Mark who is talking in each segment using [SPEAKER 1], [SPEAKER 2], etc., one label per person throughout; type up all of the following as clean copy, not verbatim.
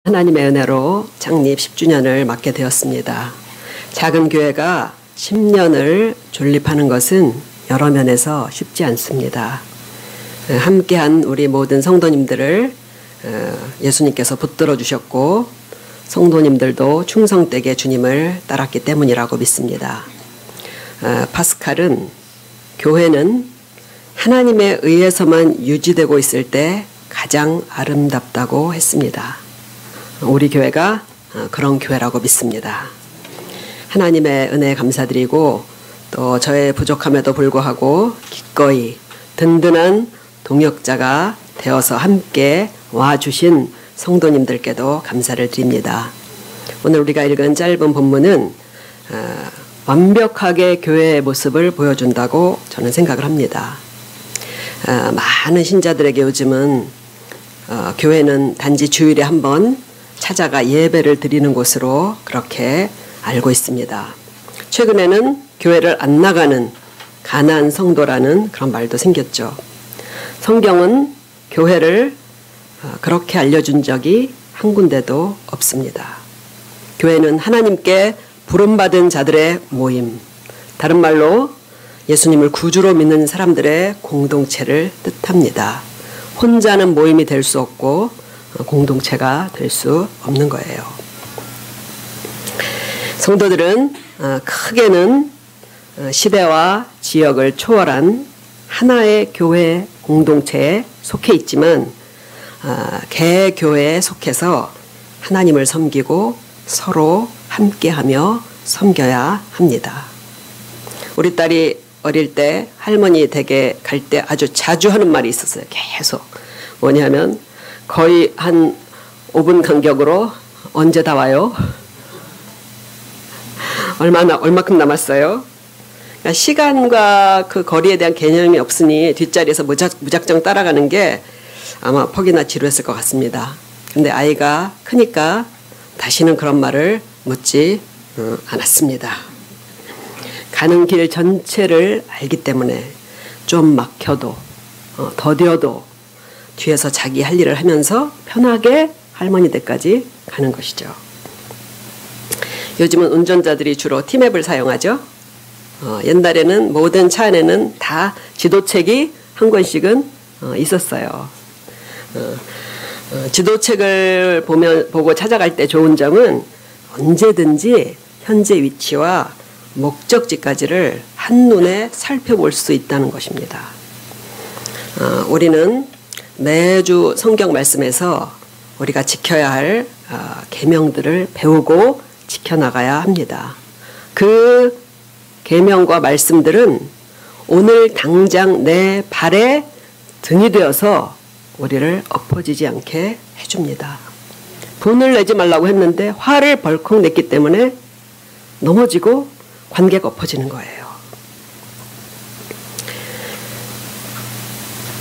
[SPEAKER 1] 하나님의 은혜로 창립 10주년을 맞게 되었습니다. 작은 교회가 10년을 존립하는 것은 여러 면에서 쉽지 않습니다. 함께한 우리 모든 성도님들을 예수님께서 붙들어 주셨고 성도님들도 충성되게 주님을 따랐기 때문이라고 믿습니다. 파스칼은 교회는 하나님에 의해서만 유지되고 있을 때 가장 아름답다고 했습니다. 우리 교회가 그런 교회라고 믿습니다. 하나님의 은혜에 감사드리고 또 저의 부족함에도 불구하고 기꺼이 든든한 동역자가 되어서 함께 와주신 성도님들께도 감사를 드립니다. 오늘 우리가 읽은 짧은 본문은 완벽하게 교회의 모습을 보여준다고 저는 생각을 합니다. 많은 신자들에게 요즘은 교회는 단지 주일에 한 번 찾아가 예배를 드리는 곳으로 그렇게 알고 있습니다. 최근에는 교회를 안 나가는 가난한 성도라는 그런 말도 생겼죠. 성경은 교회를 그렇게 알려준 적이 한 군데도 없습니다. 교회는 하나님께 부름받은 자들의 모임, 다른 말로 예수님을 구주로 믿는 사람들의 공동체를 뜻합니다. 혼자는 모임이 될 수 없고 공동체가 될 수 없는 거예요. 성도들은 크게는 시대와 지역을 초월한 하나의 교회 공동체에 속해 있지만 개교회에 속해서 하나님을 섬기고 서로 함께하며 섬겨야 합니다. 우리 딸이 어릴 때 할머니 댁에 갈 때 아주 자주 하는 말이 있었어요. 계속. 뭐냐면 거의 한 5분 간격으로 언제 다 와요? 얼마큼 남았어요? 그러니까 시간과 그 거리에 대한 개념이 없으니 뒷자리에서 무작정 따라가는 게 아마 퍽이나 지루했을 것 같습니다. 근데 아이가 크니까 다시는 그런 말을 묻지 않았습니다. 가는 길 전체를 알기 때문에 좀 막혀도 더뎌도 뒤에서 자기 할 일을 하면서 편하게 할머니 댁까지 가는 것이죠. 요즘은 운전자들이 주로 티맵을 사용하죠. 옛날에는 모든 차 안에는 다 지도책이 한 권씩은 있었어요. 지도책을 보고 찾아갈 때 좋은 점은 언제든지 현재 위치와 목적지까지를 한눈에 살펴볼 수 있다는 것입니다. 우리는 매주 성경 말씀에서 우리가 지켜야 할 계명들을 배우고 지켜나가야 합니다. 그 계명과 말씀들은 오늘 당장 내 발에 등이 되어서 우리를 엎어지지 않게 해줍니다. 분을 내지 말라고 했는데 화를 벌컥 냈기 때문에 넘어지고 관계가 엎어지는 거예요.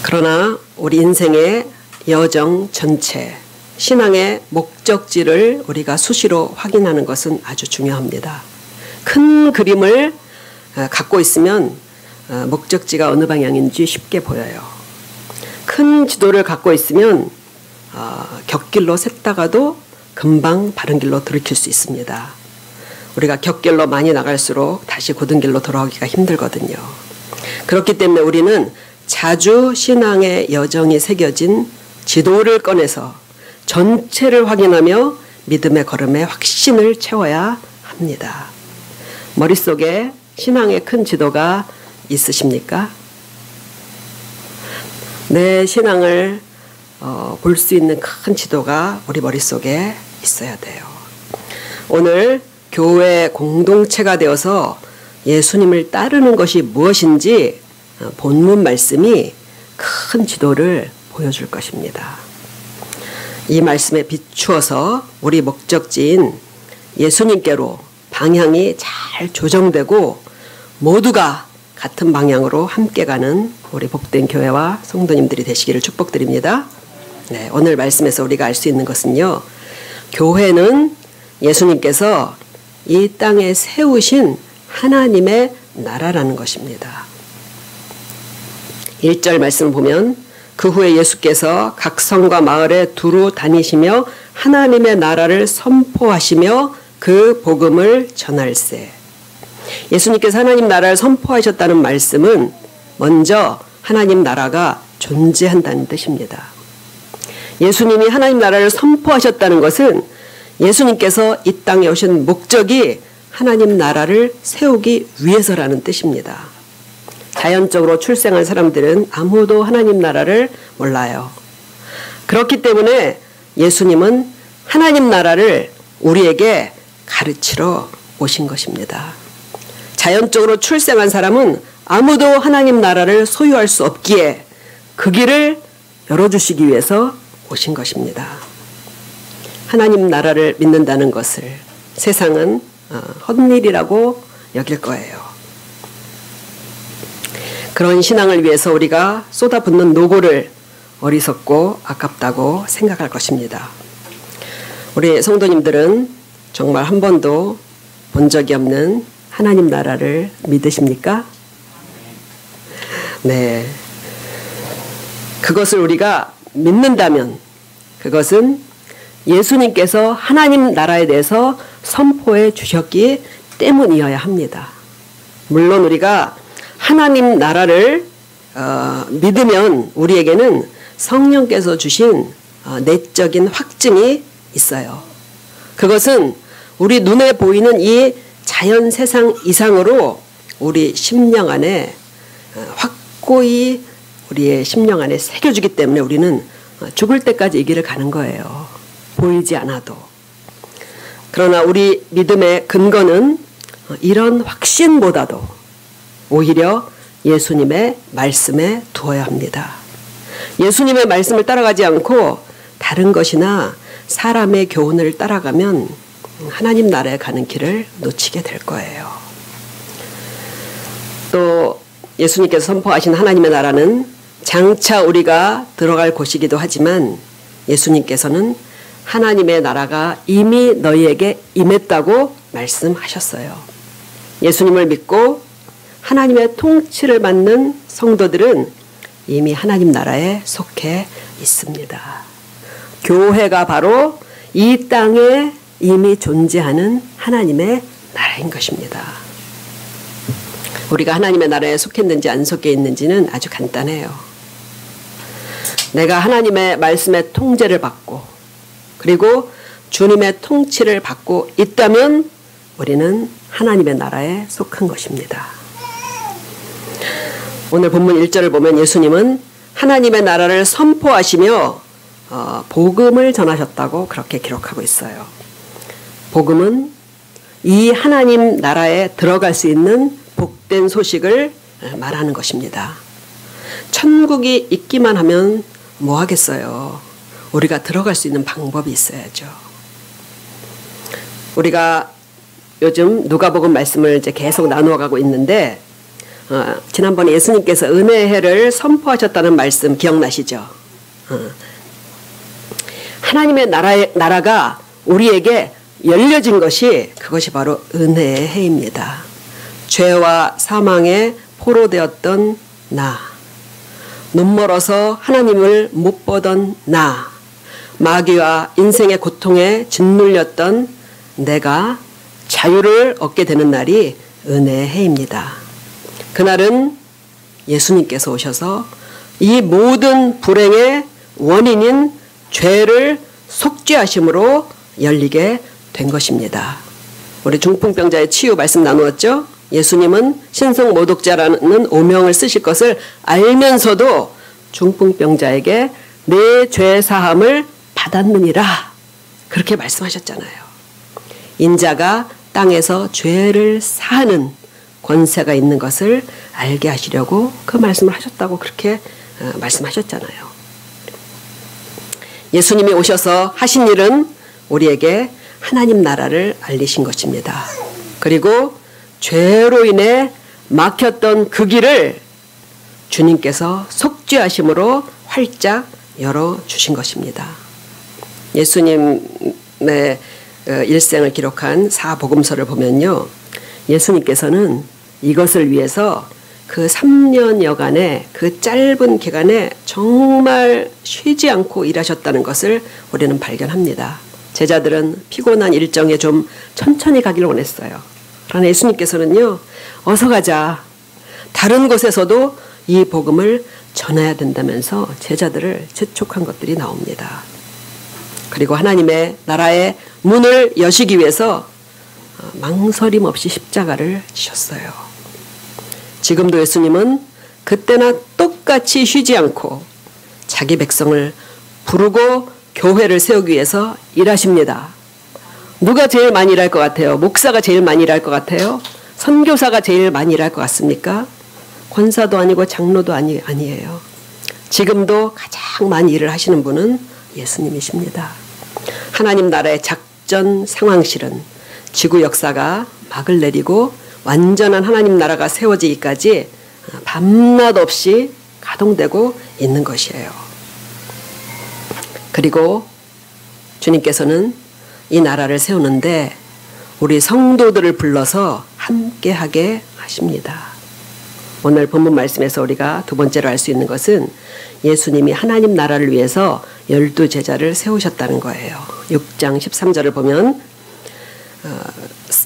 [SPEAKER 1] 그러나 우리 인생의 여정 전체, 신앙의 목적지를 우리가 수시로 확인하는 것은 아주 중요합니다. 큰 그림을 갖고 있으면 목적지가 어느 방향인지 쉽게 보여요. 큰 지도를 갖고 있으면 곁길로 샜다가도 금방 바른 길로 돌이킬 수 있습니다. 우리가 곁길로 많이 나갈수록 다시 고든 길로 돌아오기가 힘들거든요. 그렇기 때문에 우리는 자주 신앙의 여정이 새겨진 지도를 꺼내서 전체를 확인하며 믿음의 걸음에 확신을 채워야 합니다. 머릿속에 신앙의 큰 지도가 있으십니까? 내 신앙을 볼 수 있는 큰 지도가 우리 머릿속에 있어야 돼요. 오늘 교회 공동체가 되어서 예수님을 따르는 것이 무엇인지 본문 말씀이 큰 지도를 보여줄 것입니다. 이 말씀에 비추어서 우리 목적지인 예수님께로 방향이 잘 조정되고 모두가 같은 방향으로 함께 가는 우리 복된 교회와 성도님들이 되시기를 축복드립니다. 네, 오늘 말씀에서 우리가 알 수 있는 것은요. 교회는 예수님께서 이 땅에 세우신 하나님의 나라라는 것입니다. 1절 말씀을 보면 그 후에 예수께서 각 성과 마을에 두루 다니시며 하나님의 나라를 선포하시며 그 복음을 전할세. 예수님께서 하나님 나라를 선포하셨다는 말씀은 먼저 하나님 나라가 존재한다는 뜻입니다. 예수님이 하나님 나라를 선포하셨다는 것은 예수님께서 이 땅에 오신 목적이 하나님 나라를 세우기 위해서라는 뜻입니다. 자연적으로 출생한 사람들은 아무도 하나님 나라를 몰라요. 그렇기 때문에 예수님은 하나님 나라를 우리에게 가르치러 오신 것입니다. 자연적으로 출생한 사람은 아무도 하나님 나라를 소유할 수 없기에 그 길을 열어주시기 위해서 오신 것입니다. 하나님 나라를 믿는다는 것을 세상은 헛일이라고 여길 거예요. 그런 신앙을 위해서 우리가 쏟아붓는 노고를 어리석고 아깝다고 생각할 것입니다. 우리 성도님들은 정말 한 번도 본 적이 없는 하나님 나라를 믿으십니까? 네. 그것을 우리가 믿는다면 그것은 예수님께서 하나님 나라에 대해서 선포해 주셨기 때문이어야 합니다. 물론 우리가 하나님 나라를 믿으면 우리에게는 성령께서 주신 내적인 확증이 있어요. 그것은 우리 눈에 보이는 이 자연 세상 이상으로 우리 심령 안에 확고히 우리의 심령 안에 새겨주기 때문에 우리는 죽을 때까지 이 길을 가는 거예요. 보이지 않아도. 그러나 우리 믿음의 근거는 이런 확신보다도 오히려 예수님의 말씀에 두어야 합니다. 예수님의 말씀을 따라가지 않고 다른 것이나 사람의 교훈을 따라가면 하나님 나라에 가는 길을 놓치게 될 거예요. 또 예수님께서 선포하신 하나님의 나라는 장차 우리가 들어갈 곳이기도 하지만 예수님께서는 하나님의 나라가 이미 너희에게 임했다고 말씀하셨어요. 예수님을 믿고 하나님의 통치를 받는 성도들은 이미 하나님 나라에 속해 있습니다. 교회가 바로 이 땅에 이미 존재하는 하나님의 나라인 것입니다. 우리가 하나님의 나라에 속했는지 안 속해 있는지는 아주 간단해요. 내가 하나님의 말씀의 통제를 받고 그리고 주님의 통치를 받고 있다면 우리는 하나님의 나라에 속한 것입니다. 오늘 본문 1절을 보면 예수님은 하나님의 나라를 선포하시며 복음을 전하셨다고 그렇게 기록하고 있어요. 복음은 이 하나님 나라에 들어갈 수 있는 복된 소식을 말하는 것입니다. 천국이 있기만 하면 뭐 하겠어요? 우리가 들어갈 수 있는 방법이 있어야죠. 우리가 요즘 누가복음 말씀을 이제 계속 나누어가고 있는데 지난번에 예수님께서 은혜의 해를 선포하셨다는 말씀 기억나시죠? 하나님의 나라가 우리에게 열려진 것이 그것이 바로 은혜의 해입니다. 죄와 사망에 포로되었던 나, 눈멀어서 하나님을 못 보던 나, 마귀와 인생의 고통에 짓눌렸던 내가 자유를 얻게 되는 날이 은혜의 해입니다. 그날은 예수님께서 오셔서 이 모든 불행의 원인인 죄를 속죄하심으로 열리게 된 것입니다. 우리 중풍병자의 치유 말씀 나누었죠? 예수님은 신성모독자라는 오명을 쓰실 것을 알면서도 중풍병자에게 내 죄 사함을 받았느니라 그렇게 말씀하셨잖아요. 인자가 땅에서 죄를 사하는 권세가 있는 것을 알게 하시려고 그 말씀을 하셨다고 그렇게 말씀하셨잖아요. 예수님이 오셔서 하신 일은 우리에게 하나님 나라를 알리신 것입니다. 그리고 죄로 인해 막혔던 그 길을 주님께서 속죄하심으로 활짝 열어주신 것입니다. 예수님의 일생을 기록한 사복음서를 보면요. 예수님께서는 이것을 위해서 그 3년여간의 그 짧은 기간에 정말 쉬지 않고 일하셨다는 것을 우리는 발견합니다. 제자들은 피곤한 일정에 좀 천천히 가기를 원했어요. 그러나 예수님께서는요, 어서 가자. 다른 곳에서도 이 복음을 전해야 된다면서 제자들을 재촉한 것들이 나옵니다. 그리고 하나님의 나라의 문을 여시기 위해서 망설임 없이 십자가를 지셨어요. 지금도 예수님은 그때나 똑같이 쉬지 않고 자기 백성을 부르고 교회를 세우기 위해서 일하십니다. 누가 제일 많이 일할 것 같아요? 목사가 제일 많이 일할 것 같아요? 선교사가 제일 많이 일할 것 같습니까? 권사도 아니고 장로도 아니에요. 지금도 가장 많이 일을 하시는 분은 예수님이십니다. 하나님 나라의 작전 상황실은 지구 역사가 막을 내리고 완전한 하나님 나라가 세워지기까지 밤낮 없이 가동되고 있는 것이에요. 그리고 주님께서는 이 나라를 세우는데 우리 성도들을 불러서 함께하게 하십니다. 오늘 본문 말씀에서 우리가 두 번째로 알 수 있는 것은 예수님이 하나님 나라를 위해서 12제자를 세우셨다는 거예요. 6장 13절을 보면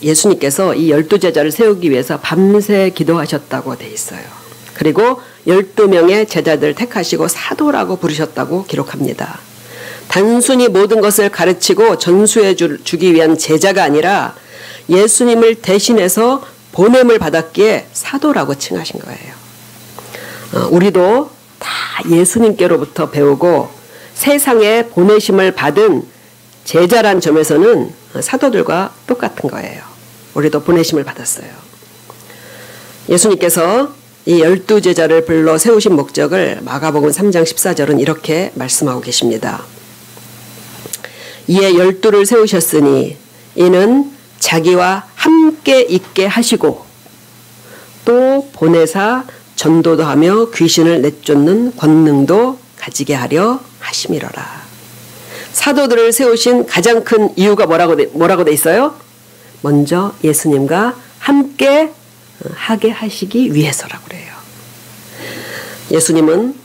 [SPEAKER 1] 예수님께서 이 12제자를 세우기 위해서 밤새 기도하셨다고 돼 있어요. 그리고 12명의 제자들 택하시고 사도라고 부르셨다고 기록합니다. 단순히 모든 것을 가르치고 전수해 주기 위한 제자가 아니라 예수님을 대신해서 보냄을 받았기에 사도라고 칭하신 거예요. 우리도 다 예수님께로부터 배우고 세상에 보내심을 받은 제자란 점에서는 사도들과 똑같은 거예요. 우리도 보내심을 받았어요. 예수님께서 이 12제자를 불러 세우신 목적을 마가복음 3장 14절은 이렇게 말씀하고 계십니다. 이에 12를 세우셨으니 이는 자기와 함께 있게 하시고 또 보내사 전도도 하며 귀신을 내쫓는 권능도 가지게 하려 하심이로라. 사도들을 세우신 가장 큰 이유가 뭐라고 돼 있어요? 먼저 예수님과 함께 하게 하시기 위해서라고 그래요. 예수님은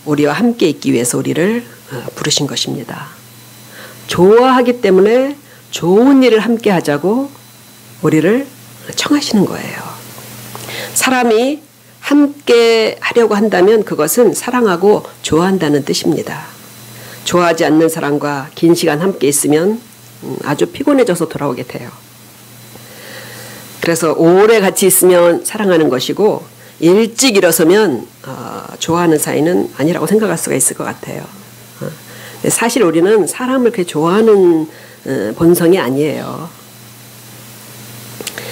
[SPEAKER 1] 우리와 함께 있기 위해서 우리를 부르신 것입니다. 좋아하기 때문에 좋은 일을 함께 하자고 우리를 청하시는 거예요. 사람이 함께 하려고 한다면 그것은 사랑하고 좋아한다는 뜻입니다. 좋아하지 않는 사람과 긴 시간 함께 있으면 아주 피곤해져서 돌아오게 돼요. 그래서 오래 같이 있으면 사랑하는 것이고 일찍 일어서면 좋아하는 사이는 아니라고 생각할 수가 있을 것 같아요. 사실 우리는 사람을 그렇게 좋아하는 본성이 아니에요.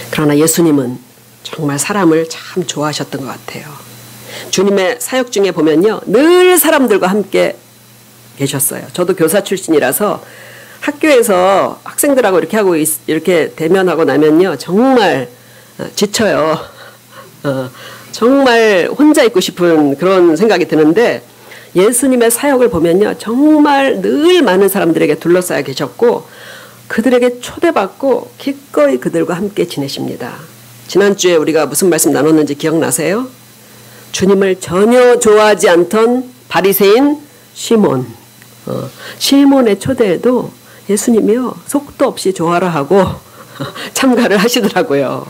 [SPEAKER 1] 그러나 예수님은 정말 사람을 참 좋아하셨던 것 같아요. 주님의 사역 중에 보면요, 늘 사람들과 함께 계셨어요. 저도 교사 출신이라서 학교에서 학생들하고 이렇게 하고 이렇게 대면하고 나면요, 정말 지쳐요. 정말 혼자 있고 싶은 그런 생각이 드는데 예수님의 사역을 보면요, 정말 늘 많은 사람들에게 둘러싸여 계셨고 그들에게 초대받고 기꺼이 그들과 함께 지내십니다. 지난주에 우리가 무슨 말씀 나눴는지 기억나세요? 주님을 전혀 좋아하지 않던 바리새인 시몬, 시몬의 초대에도 예수님이요, 속도 없이 좋아라 하고 참가를 하시더라고요.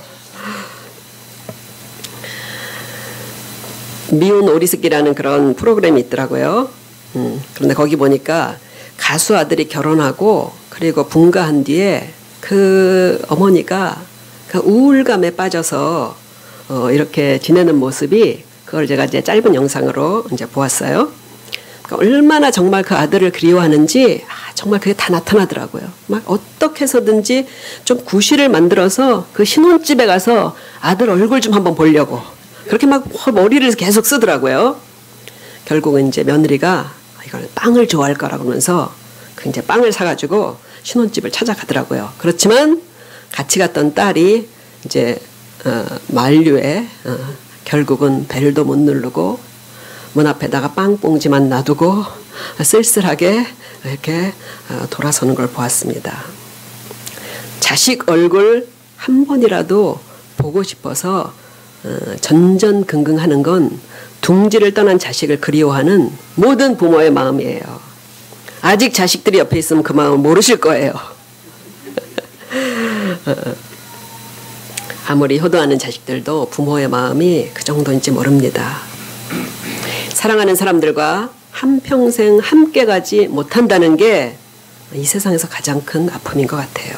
[SPEAKER 1] 미운 오리스키라는 그런 프로그램이 있더라고요. 그런데 거기 보니까 가수 아들이 결혼하고 그리고 분가한 뒤에 그 어머니가 그 우울감에 빠져서 이렇게 지내는 모습이, 그걸 제가 이제 짧은 영상으로 이제 보았어요. 그러니까 얼마나 정말 그 아들을 그리워하는지 정말 그게 다 나타나더라고요. 막 어떻게 해서든지 좀 구실을 만들어서 그 신혼집에 가서 아들 얼굴 좀 한번 보려고 그렇게 막 머리를 계속 쓰더라고요. 결국은 이제 며느리가 이걸 빵을 좋아할 거라고 하면서 그 이제 빵을 사가지고 신혼집을 찾아가더라고요. 그렇지만 같이 갔던 딸이 이제 만류에 결국은 벨도 못 누르고 문 앞에다가 빵봉지만 놔두고 쓸쓸하게 이렇게 돌아서는 걸 보았습니다. 자식 얼굴 한 번이라도 보고 싶어서 전전긍긍하는 건 둥지를 떠난 자식을 그리워하는 모든 부모의 마음이에요. 아직 자식들이 옆에 있으면 그 마음을 모르실 거예요. 아무리 효도하는 자식들도 부모의 마음이 그 정도인지 모릅니다. 사랑하는 사람들과 한평생 함께 가지 못한다는 게 이 세상에서 가장 큰 아픔인 것 같아요.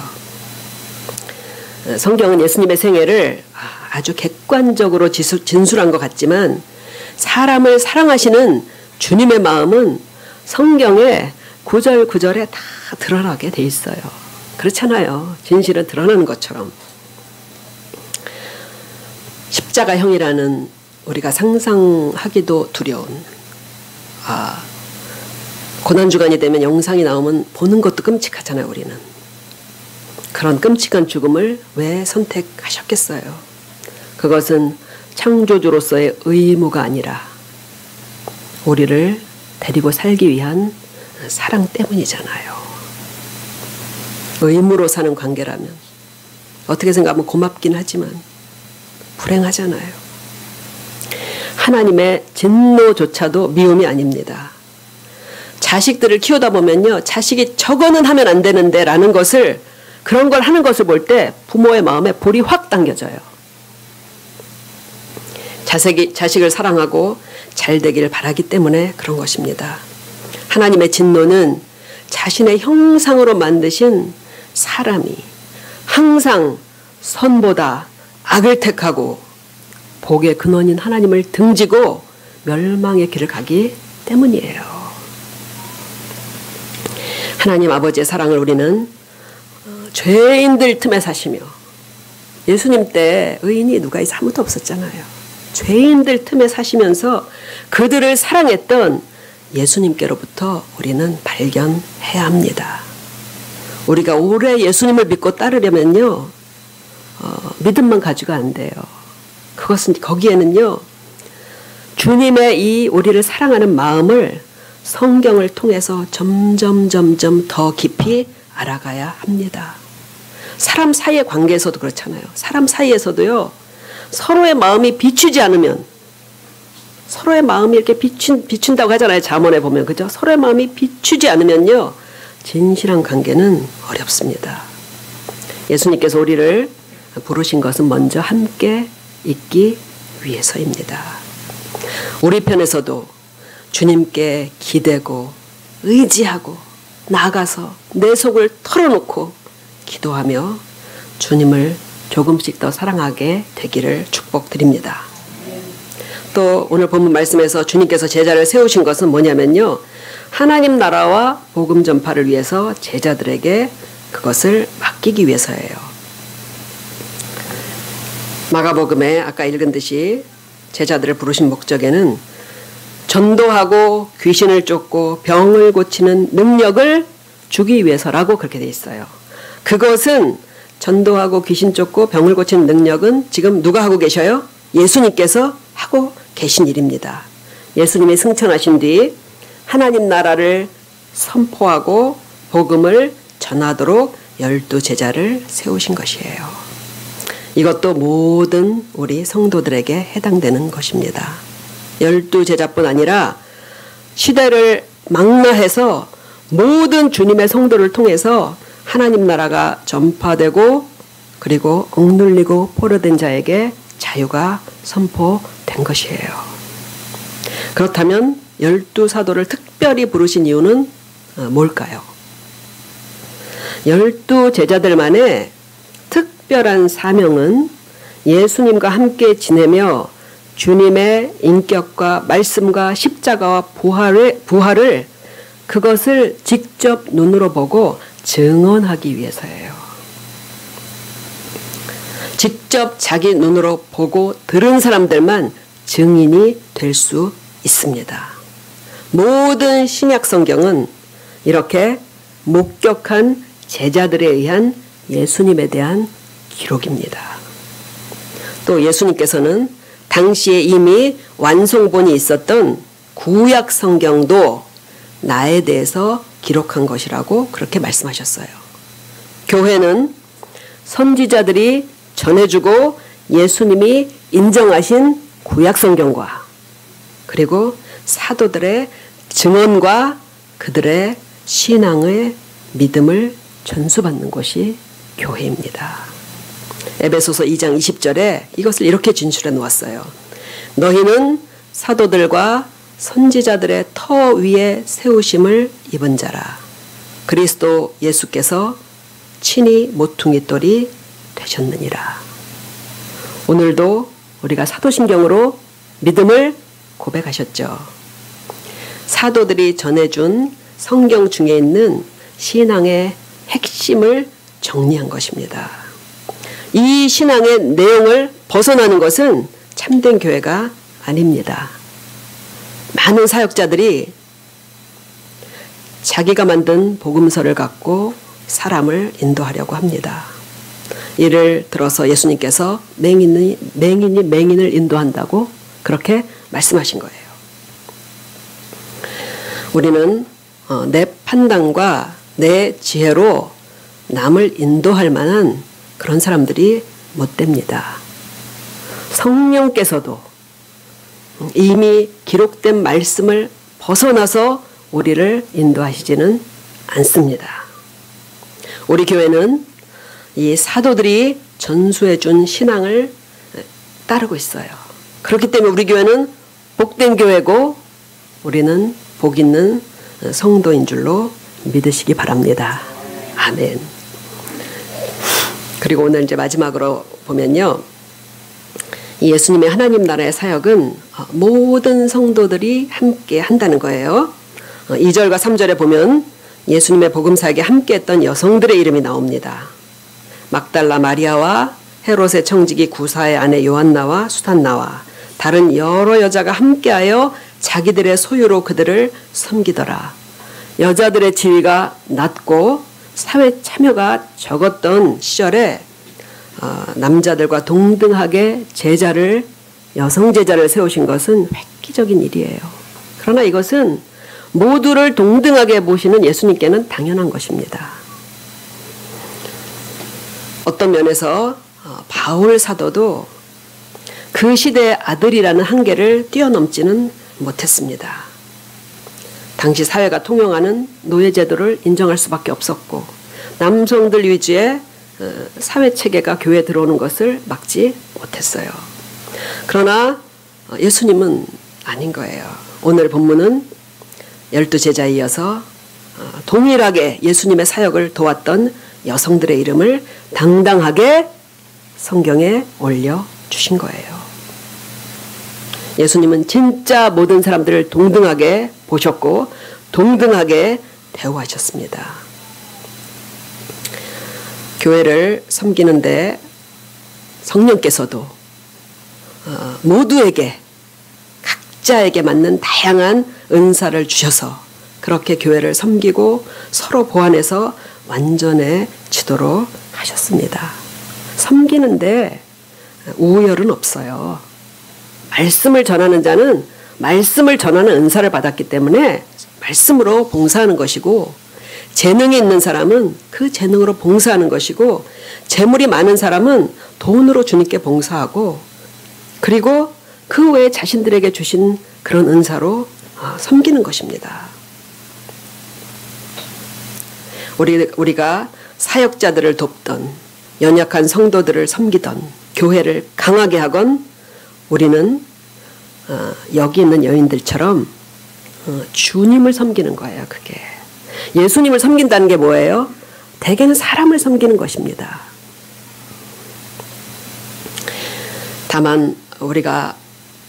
[SPEAKER 1] 성경은 예수님의 생애를 아주 객관적으로 진술한 것 같지만 사람을 사랑하시는 주님의 마음은 성경에 구절구절에 다 드러나게 돼 있어요. 그렇잖아요. 진실은 드러나는 것처럼. 십자가형이라는 우리가 상상하기도 두려운 고난주간이 되면 영상이 나오면 보는 것도 끔찍하잖아요. 우리는. 그런 끔찍한 죽음을 왜 선택하셨겠어요? 그것은 창조주로서의 의무가 아니라 우리를 데리고 살기 위한 사랑 때문이잖아요. 의무로 사는 관계라면 어떻게 생각하면 고맙긴 하지만 불행하잖아요. 하나님의 진노조차도 미움이 아닙니다. 자식들을 키우다 보면요, 자식이 저거는 하면 안 되는데 라는 것을, 그런 걸 하는 것을 볼 때 부모의 마음에 볼이 확 당겨져요. 자식을 사랑하고 잘 되기를 바라기 때문에 그런 것입니다. 하나님의 진노는 자신의 형상으로 만드신 사람이 항상 선보다 악을 택하고 복의 근원인 하나님을 등지고 멸망의 길을 가기 때문이에요. 하나님 아버지의 사랑을 우리는 죄인들 틈에 사시며, 예수님 때 의인이 누가 있어? 아무도 없었잖아요. 죄인들 틈에 사시면서 그들을 사랑했던 예수님께로부터 우리는 발견해야 합니다. 우리가 오래 예수님을 믿고 따르려면요, 믿음만 가지고 안 돼요. 그것은 거기에는요, 주님의 이 우리를 사랑하는 마음을 성경을 통해서 점점 더 깊이 알아가야 합니다. 사람 사이의 관계에서도 그렇잖아요. 사람 사이에서도요, 서로의 마음이 비추지 않으면, 서로의 마음이 이렇게 비춘다고 하잖아요. 잠언에 보면. 그죠? 서로의 마음이 비추지 않으면요, 진실한 관계는 어렵습니다. 예수님께서 우리를 부르신 것은 먼저 함께 있기 위해서입니다. 우리 편에서도 주님께 기대고 의지하고 나가서 내 속을 털어놓고 기도하며 주님을 조금씩 더 사랑하게 되기를 축복드립니다. 또 오늘 본문 말씀에서 주님께서 제자를 세우신 것은 뭐냐면요, 하나님 나라와 복음 전파를 위해서 제자들에게 그것을 맡기기 위해서예요. 마가복음에 아까 읽은 듯이 제자들을 부르신 목적에는 전도하고 귀신을 쫓고 병을 고치는 능력을 주기 위해서라고 그렇게 돼 있어요. 그것은 전도하고 귀신 쫓고 병을 고치는 능력은 지금 누가 하고 계셔요? 예수님께서 하고 계신 일입니다. 예수님이 승천하신 뒤 하나님 나라를 선포하고 복음을 전하도록 12제자를 세우신 것이에요. 이것도 모든 우리 성도들에게 해당되는 것입니다. 12제자뿐 아니라 시대를 망라해서 모든 주님의 성도를 통해서 하나님 나라가 전파되고 그리고 억눌리고 포로된 자에게 자유가 선포된 것이에요. 그렇다면 12사도를 특별히 부르신 이유는 뭘까요? 12제자들만의 특별한 사명은 예수님과 함께 지내며 주님의 인격과 말씀과 십자가와 부활을 그것을 직접 눈으로 보고 증언하기 위해서예요. 직접 자기 눈으로 보고 들은 사람들만 증인이 될 수 있습니다. 모든 신약 성경은 이렇게 목격한 제자들에 의한 예수님에 대한 기록입니다. 또 예수님께서는 당시에 이미 완성본이 있었던 구약 성경도 나에 대해서 기록한 것이라고 그렇게 말씀하셨어요. 교회는 선지자들이 전해주고 예수님이 인정하신 구약성경과 그리고 사도들의 증언과 그들의 신앙의 믿음을 전수받는 곳이 교회입니다. 에베소서 2장 20절에 이것을 이렇게 진술해 놓았어요. 너희는 사도들과 선지자들의 터 위에 세우심을 입은 자라. 그리스도 예수께서 친히 모퉁이 돌이 되셨느니라. 오늘도 우리가 사도신경으로 믿음을 고백하셨죠. 사도들이 전해준 성경 중에 있는 신앙의 핵심을 정리한 것입니다. 이 신앙의 내용을 벗어나는 것은 참된 교회가 아닙니다. 많은 사역자들이 자기가 만든 복음서를 갖고 사람을 인도하려고 합니다. 예를 들어서 예수님께서 맹인이 맹인을 인도한다고 그렇게 말씀하신 거예요. 우리는 내 판단과 내 지혜로 남을 인도할 만한 그런 사람들이 못 됩니다. 성령께서도 이미 기록된 말씀을 벗어나서 우리를 인도하시지는 않습니다. 우리 교회는 이 사도들이 전수해 준 신앙을 따르고 있어요. 그렇기 때문에 우리 교회는 복된 교회고 우리는 복 있는 성도인 줄로 믿으시기 바랍니다. 아멘. 그리고 오늘 이제 마지막으로 보면요. 예수님의 하나님 나라의 사역은 모든 성도들이 함께 한다는 거예요. 2절과 3절에 보면 예수님의 복음 사역에 함께 했던 여성들의 이름이 나옵니다. 막달라 마리아와 헤롯의 청지기 구사의 아내 요한나와 수탄나와 다른 여러 여자가 함께하여 자기들의 소유로 그들을 섬기더라. 여자들의 지위가 낮고 사회 참여가 적었던 시절에 남자들과 동등하게 여성 제자를 세우신 것은 획기적인 일이에요. 그러나 이것은 모두를 동등하게 보시는 예수님께는 당연한 것입니다. 어떤 면에서 바울 사도도 그 시대의 아들이라는 한계를 뛰어넘지는 못했습니다. 당시 사회가 통용하는 노예제도를 인정할 수밖에 없었고 남성들 위주의 사회체계가 교회에 들어오는 것을 막지 못했어요. 그러나 예수님은 아닌 거예요. 오늘 본문은 12제자에 이어서 동일하게 예수님의 사역을 도왔던 여성들의 이름을 당당하게 성경에 올려주신 거예요. 예수님은 진짜 모든 사람들을 동등하게 보셨고 동등하게 대우하셨습니다. 교회를 섬기는데 성령께서도 모두에게 각자에게 맞는 다양한 은사를 주셔서 그렇게 교회를 섬기고 서로 보완해서 완전해지도록 하셨습니다. 섬기는데 우열은 없어요. 말씀을 전하는 자는 말씀을 전하는 은사를 받았기 때문에 말씀으로 봉사하는 것이고 재능이 있는 사람은 그 재능으로 봉사하는 것이고 재물이 많은 사람은 돈으로 주님께 봉사하고 그리고 그 외에 자신들에게 주신 그런 은사로 섬기는 것입니다. 우리가 사역자들을 돕던 연약한 성도들을 섬기던 교회를 강하게 하건 우리는 여기 있는 여인들처럼 주님을 섬기는 거예요. 그게 예수님을 섬긴다는 게 뭐예요? 대개는 사람을 섬기는 것입니다. 다만 우리가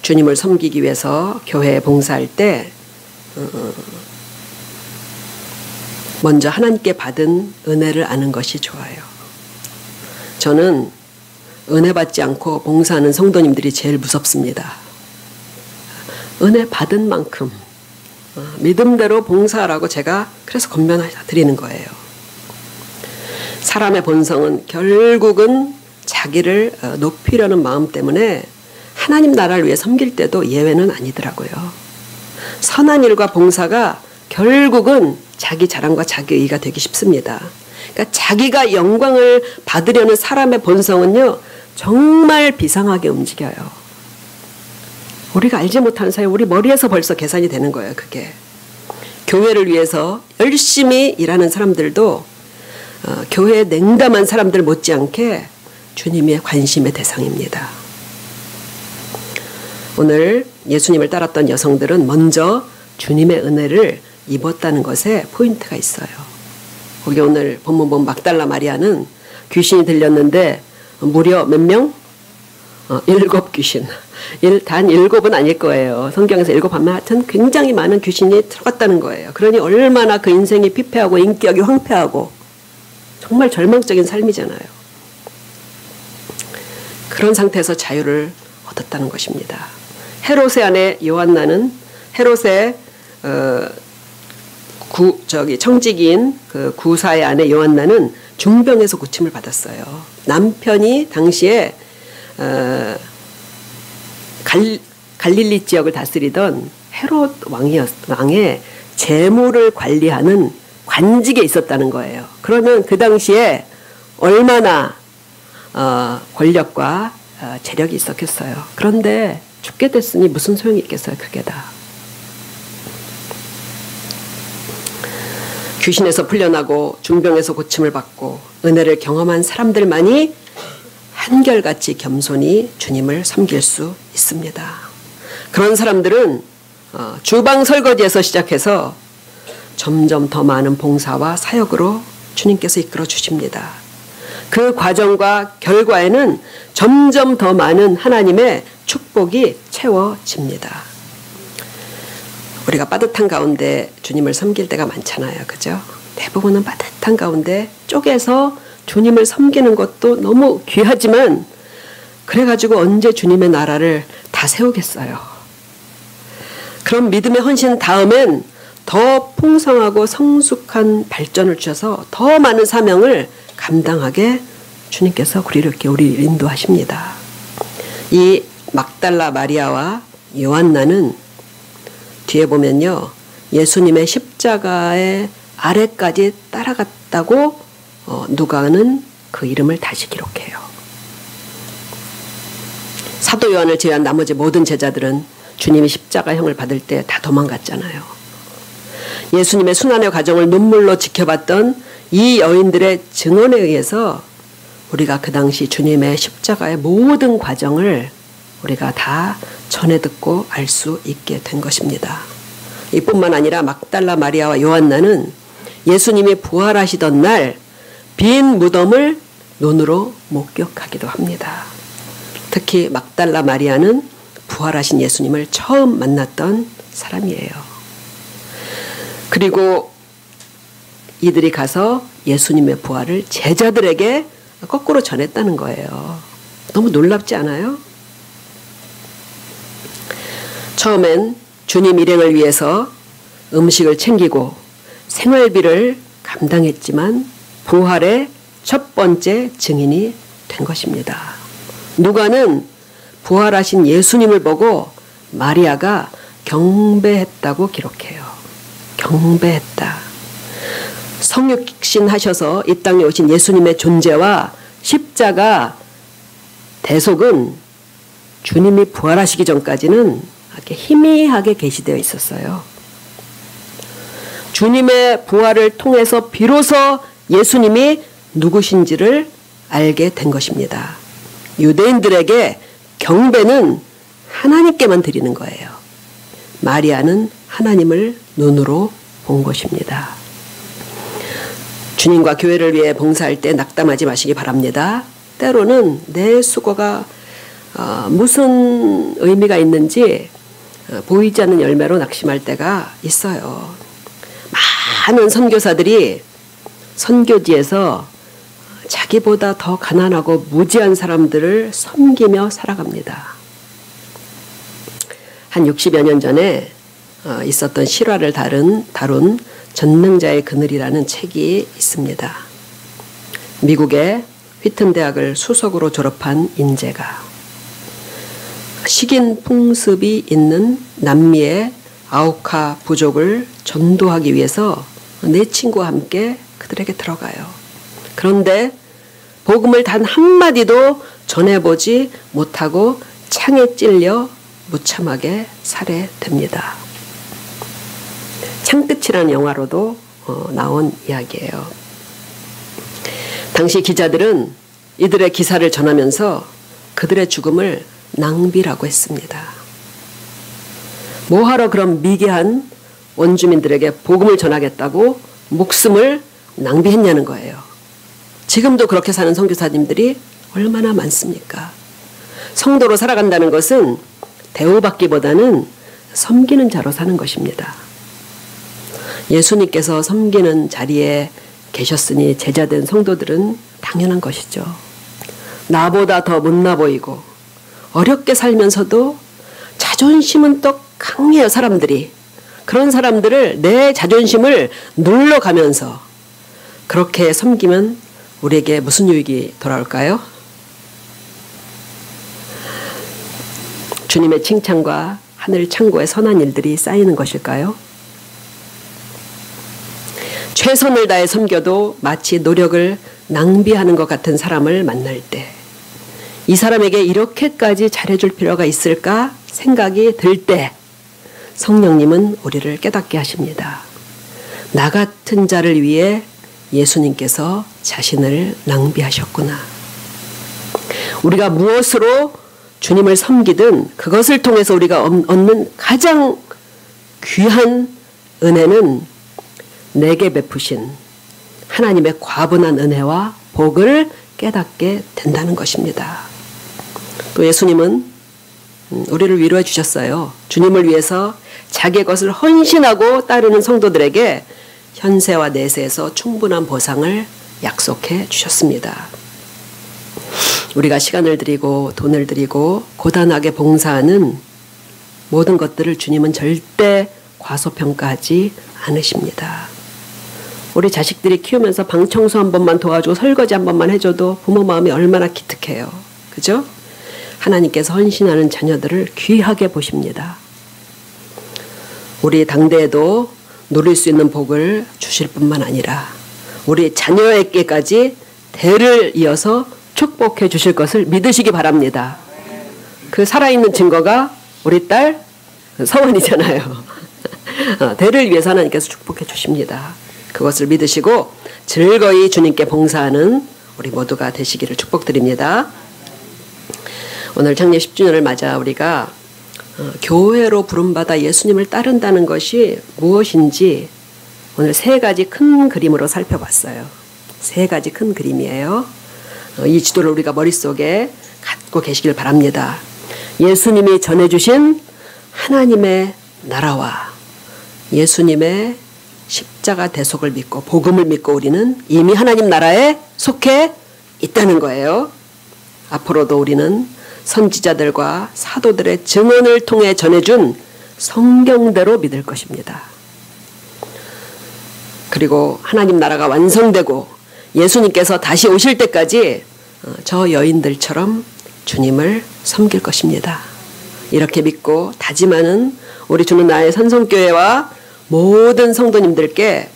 [SPEAKER 1] 주님을 섬기기 위해서 교회에 봉사할 때 먼저 하나님께 받은 은혜를 아는 것이 좋아요. 저는 은혜 받지 않고 봉사하는 성도님들이 제일 무섭습니다. 은혜 받은 만큼 믿음대로 봉사하라고 제가 그래서 권면드리는 거예요. 사람의 본성은 결국은 자기를 높이려는 마음 때문에 하나님 나라를 위해 섬길 때도 예외는 아니더라고요. 선한 일과 봉사가 결국은 자기 자랑과 자기 의의가 되기 쉽습니다. 그러니까 자기가 영광을 받으려는 사람의 본성은요, 정말 비상하게 움직여요. 우리가 알지 못하는 사이에 우리 머리에서 벌써 계산이 되는 거예요. 그게. 교회를 위해서 열심히 일하는 사람들도 교회에 냉담한 사람들 못지않게 주님의 관심의 대상입니다. 오늘 예수님을 따랐던 여성들은 먼저 주님의 은혜를 입었다는 것에 포인트가 있어요. 거기 오늘 본문 보면 막달라 마리아는 귀신이 들렸는데 무려 몇 명? 7 귀신. 단 7은 아닐 거예요. 성경에서 7 하면 하여튼 굉장히 많은 귀신이 들어갔다는 거예요. 그러니 얼마나 그 인생이 피폐하고 인격이 황폐하고 정말 절망적인 삶이잖아요. 그런 상태에서 자유를 얻었다는 것입니다. 헤롯의 아내 요한나는 헤롯의 청지기인 그 구사의 아내 요한나는 중병에서 고침을 받았어요. 남편이 당시에 갈릴리 지역을 다스리던 헤롯 왕의 재물을 관리하는 관직에 있었다는 거예요. 그러면 그 당시에 얼마나 권력과 재력이 있었겠어요. 그런데 죽게 됐으니 무슨 소용이 있겠어요. 그게 다. 귀신에서 풀려나고 중병에서 고침을 받고 은혜를 경험한 사람들만이 한결같이 겸손히 주님을 섬길 수 있습니다. 그런 사람들은 주방 설거지에서 시작해서 점점 더 많은 봉사와 사역으로 주님께서 이끌어 주십니다. 그 과정과 결과에는 점점 더 많은 하나님의 축복이 채워집니다. 우리가 빠듯한 가운데 주님을 섬길 때가 많잖아요. 그죠? 대부분은 빠듯한 가운데 쪼개서 주님을 섬기는 것도 너무 귀하지만 그래가지고 언제 주님의 나라를 다 세우겠어요. 그런 믿음의 헌신 다음엔 더 풍성하고 성숙한 발전을 주셔서 더 많은 사명을 감당하게 주님께서 이렇게 우리를 인도하십니다. 이 막달라 마리아와 요한나는 뒤에 보면요. 예수님의 십자가의 아래까지 따라갔다고 누가는 그 이름을 다시 기록해요. 사도 요한을 제외한 나머지 모든 제자들은 주님이 십자가형을 받을 때 다 도망갔잖아요. 예수님의 순환의 과정을 눈물로 지켜봤던 이 여인들의 증언에 의해서 우리가 그 당시 주님의 십자가의 모든 과정을 우리가 다 전해 듣고 알 수 있게 된 것입니다. 이뿐만 아니라 막달라 마리아와 요한나는 예수님이 부활하시던 날 빈 무덤을 눈으로 목격하기도 합니다. 특히 막달라 마리아는 부활하신 예수님을 처음 만났던 사람이에요. 그리고 이들이 가서 예수님의 부활을 제자들에게 거꾸로 전했다는 거예요. 너무 놀랍지 않아요? 처음엔 주님 일행을 위해서 음식을 챙기고 생활비를 감당했지만 부활의 첫 번째 증인이 된 것입니다. 누가는 부활하신 예수님을 보고 마리아가 경배했다고 기록해요. 경배했다. 성육신 하셔서 이 땅에 오신 예수님의 존재와 십자가 대속은 주님이 부활하시기 전까지는 이렇게 희미하게 계시되어 있었어요. 주님의 부활을 통해서 비로소 예수님이 누구신지를 알게 된 것입니다. 유대인들에게 경배는 하나님께만 드리는 거예요. 마리아는 하나님을 눈으로 본 것입니다. 주님과 교회를 위해 봉사할 때 낙담하지 마시기 바랍니다. 때로는 내 수고가 무슨 의미가 있는지 보이지 않는 열매로 낙심할 때가 있어요. 많은 선교사들이 선교지에서 자기보다 더 가난하고 무지한 사람들을 섬기며 살아갑니다. 한 60여 년 전에 있었던 실화를 다룬 전능자의 그늘이라는 책이 있습니다. 미국의 휘튼 대학을 수석으로 졸업한 인재가 식인 풍습이 있는 남미의 아우카 부족을 전도하기 위해서 내 친구와 함께 그들에게 들어가요. 그런데 복음을 단 한마디도 전해보지 못하고 창에 찔려 무참하게 살해됩니다. 창끝이라는 영화로도 나온 이야기예요. 당시 기자들은 이들의 기사를 전하면서 그들의 죽음을 낭비라고 했습니다. 뭐하러 그런 미개한 원주민들에게 복음을 전하겠다고 목숨을 낭비했냐는 거예요. 지금도 그렇게 사는 선교사님들이 얼마나 많습니까? 성도로 살아간다는 것은 대우받기보다는 섬기는 자로 사는 것입니다. 예수님께서 섬기는 자리에 계셨으니 제자된 성도들은 당연한 것이죠. 나보다 더 못나 보이고 어렵게 살면서도 자존심은 또 강해요, 사람들이. 그런 사람들을 내 자존심을 눌러가면서 그렇게 섬기면 우리에게 무슨 유익이 돌아올까요? 주님의 칭찬과 하늘 창고에 선한 일들이 쌓이는 것일까요? 최선을 다해 섬겨도 마치 노력을 낭비하는 것 같은 사람을 만날 때, 이 사람에게 이렇게까지 잘해줄 필요가 있을까 생각이 들 때 성령님은 우리를 깨닫게 하십니다. 나 같은 자를 위해 예수님께서 자신을 낭비하셨구나. 우리가 무엇으로 주님을 섬기든 그것을 통해서 우리가 얻는 가장 귀한 은혜는 내게 베푸신 하나님의 과분한 은혜와 복을 깨닫게 된다는 것입니다. 또 예수님은 우리를 위로해 주셨어요. 주님을 위해서 자기의 것을 헌신하고 따르는 성도들에게 현세와 내세에서 충분한 보상을 약속해 주셨습니다. 우리가 시간을 들이고 돈을 들이고 고단하게 봉사하는 모든 것들을 주님은 절대 과소평가하지 않으십니다. 우리 자식들이 키우면서 방 청소 한 번만 도와주고 설거지 한 번만 해줘도 부모 마음이 얼마나 기특해요. 그죠? 하나님께서 헌신하는 자녀들을 귀하게 보십니다. 우리 당대에도 누릴 수 있는 복을 주실 뿐만 아니라 우리 자녀에게까지 대를 이어서 축복해 주실 것을 믿으시기 바랍니다. 그 살아있는 증거가 우리 딸 서원이잖아요. 대를 위해서 하나님께서 축복해 주십니다. 그것을 믿으시고 즐거이 주님께 봉사하는 우리 모두가 되시기를 축복드립니다. 오늘 창립 10주년을 맞아 우리가 교회로 부름받아 예수님을 따른다는 것이 무엇인지 오늘 세 가지 큰 그림으로 살펴봤어요. 세 가지 큰 그림이에요. 이 지도를 우리가 머릿속에 갖고 계시길 바랍니다. 예수님이 전해주신 하나님의 나라와 예수님의 십자가 대속을 믿고 복음을 믿고 우리는 이미 하나님 나라에 속해 있다는 거예요. 앞으로도 우리는 선지자들과 사도들의 증언을 통해 전해준 성경대로 믿을 것입니다. 그리고 하나님 나라가 완성되고 예수님께서 다시 오실 때까지 저 여인들처럼 주님을 섬길 것입니다. 이렇게 믿고 다짐하는 우리 주는 나의 산성교회와 모든 성도님들께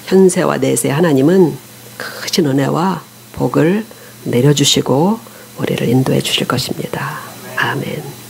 [SPEAKER 1] 현세와 내세 하나님은 크신 은혜와 복을 내려주시고 우리를 인도해 주실 것입니다. 아멘.